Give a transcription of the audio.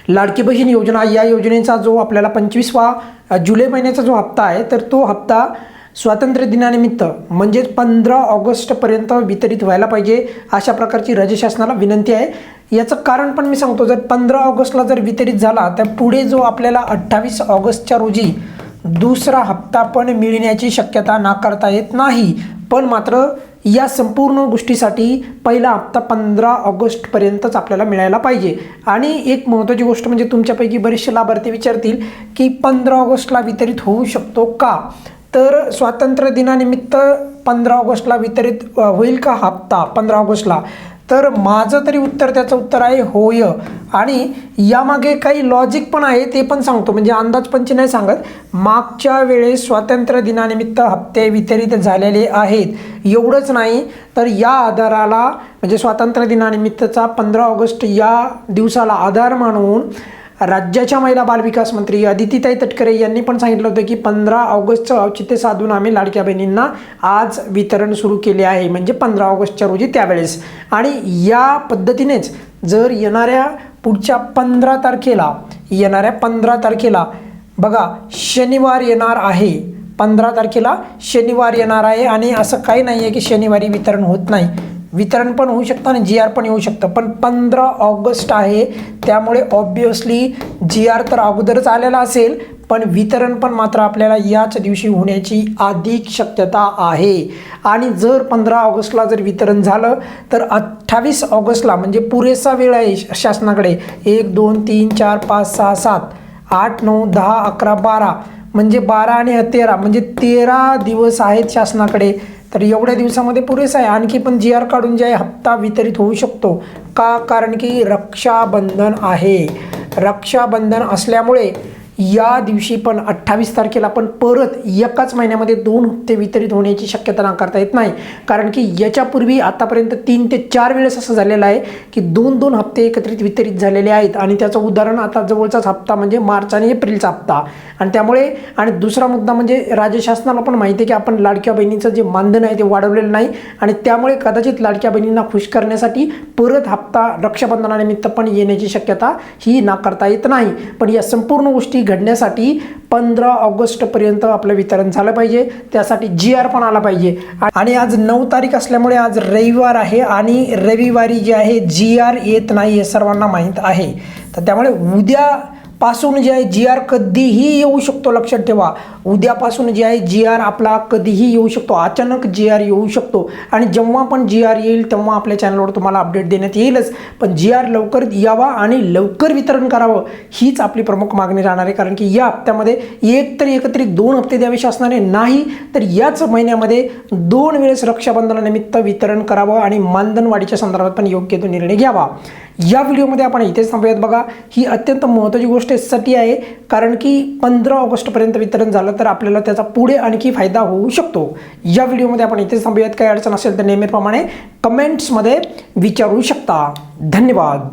लाडकी बहीण योजना या योजनेचा जो आपल्याला 25वा जुलै महिन्याचा जो हप्ता आहे तर तो हप्ता स्वातंत्र्य दिनानिमित्त म्हणजे 15 ऑगस्टपर्यंत वितरित व्हायला पाहिजे अशा प्रकारची राज्य शासनाला विनंती आहे। याचं कारण पण मी सांगतो, जर 15 ऑगस्टला जर वितरित झाला तर पुढे जो आपल्याला 28 ऑगस्टच्या रोजी दुसरा हप्ता पण मिळण्याची शक्यता नाकारता येत नाही। पण मात्र या संपूर्ण गोष्टीसाठी पहिला हप्ता 15 ऑगस्टपर्यंतच आपल्याला मिळायला पाहिजे। आणि एक महत्त्वाची गोष्ट म्हणजे तुमच्यापैकी बरेचसे लाभार्थी विचारतील की 15 ऑगस्टला वितरित होऊ शकतो का, तर स्वातंत्र्य दिनानिमित्त 15 ऑगस्टला वितरित होईल का हप्ता 15 ऑगस्टला, तर माझं तरी त्याचं उत्तर आहे होय। आणि यामागे काही लॉजिक पण आहे ते पण सांगतो, म्हणजे अंदाजपंची नाही सांगत। मागच्या वेळेस स्वातंत्र्य दिनानिमित्त हप्ते वितरित झालेले आहेत। एवढंच नाही तर या आधाराला म्हणजे स्वातंत्र्य दिनानिमित्तचा 15 ऑगस्ट या दिवसाला आधार मानून राज्याच्या महिला बालविकास मंत्री अदितीताई तटकरे यांनी पण सांगितलं होतं की 15 ऑगस्टचं औचित्य साधून आम्ही लाडक्या बहिणींना आज वितरण सुरू केले आहे, म्हणजे 15 ऑगस्टच्या रोजी त्यावेळेस। आणि या पद्धतीनेच जर येणाऱ्या पुढच्या 15 तारखेला बघा शनिवार येणार आहे, 15 तारखेला शनिवार येणार आहे। आणि असं काही नाही आहे की शनिवारी वितरण होत नाही, वितरण पण होऊ शकतं आणि GR पण येऊ शकतं, पण 15 ऑगस्ट आहे त्यामुळे ऑब्वियसली GR तर अगोदरच आलेला असेल पण वितरण पण मात्र आपल्याला याच दिवशी होण्याची अधिक शक्यता आहे। आणि जर 15 ऑगस्टला जर वितरण झालं तर 28 ऑगस्टला म्हणजे पुरेसा वेळ आहे शासनाकडे, 1 2 3 4 5 6 7 8 9 10 11 12 म्हणजे 12 आणि 13 म्हणजे 13 दिवस आहेत शासनाकडे। तर एवढ्या दिवसामध्ये पुरेसा आहे, आणखी पण GR काढून जे आहे हप्ता वितरित होऊ शकतो का, कारण की रक्षाबंधन आहे। रक्षाबंधन असल्यामुळे या दिवशी पण 28 तारखेला पण परत एकाच महिन्यामध्ये 2 हप्ते वितरित होण्याची शक्यता नाकारता येत नाही, कारण की याच्यापूर्वी आतापर्यंत 3 ते 4 वेळेस असं झालेलं आहे की 2-2 हप्ते एकत्रित वितरित झालेले आहेत। आणि त्याचं उदाहरण आता जवळचाच हप्ता म्हणजे मार्च आणि एप्रिलचा हप्ता। आणि त्यामुळे आणि दुसरा मुद्दा म्हणजे राज्य शासनाला पण माहिती आहे की आपण लाडक्या बहिणीचं जे मानधन आहे ते वाढवलेलं नाही, आणि त्यामुळे कदाचित लाडक्या बहिणींना खुश करण्यासाठी परत हप्ता रक्षाबंधनानिमित्त पण येण्याची शक्यता ही नाकारता येत नाही। पण या संपूर्ण गोष्टी घडण्यासाठी 15 ऑगस्टपर्यंत आपलं वितरण झालं पाहिजे, त्यासाठी GR पण आला पाहिजे। आणि आज 9 तारीख असल्यामुळे आज रविवार आहे आणि रविवारी जे आहे GR येत नाही हे सर्वांना माहीत आहे। तर त्यामुळे उद्यापासून जे आहे GR कधीही येऊ शकतो, लक्षात ठेवा। उद्यापासून जे आहे GR आपला कधीही येऊ शकतो, अचानक GR येऊ शकतो। आणि जेव्हा पण GR येईल तेव्हा आपल्या चॅनलवर तुम्हाला अपडेट देण्यात येईलच, पण GR लवकर यावा आणि लवकर वितरण करावं हीच आपली प्रमुख मागणी राहणार आहे। कारण की या हप्त्यामध्ये एक तर एकत्रित 2 हप्ते द्यावे शासनाने, नाही तर याच महिन्यामध्ये 2 वेळेस रक्षाबंधनानिमित्त वितरण करावं आणि मानधन वाढीच्या संदर्भात पण योग्य तो निर्णय घ्यावा। या व्हिडिओमध्ये आपण इथेच थांबूयात। बघा ही अत्यंत महत्त्वाची गोष्ट यासाठी आहे कारण की 15 ऑगस्टपर्यंत वितरण झालं तर आपल्याला त्याचा पुढे आणखी फायदा होऊ शकतो। या व्हिडिओमध्ये आपण इथेच थांबूयात। काही अडचण असेल तर नेहमीप्रमाणे कमेंट्समध्ये विचारू शकता। धन्यवाद।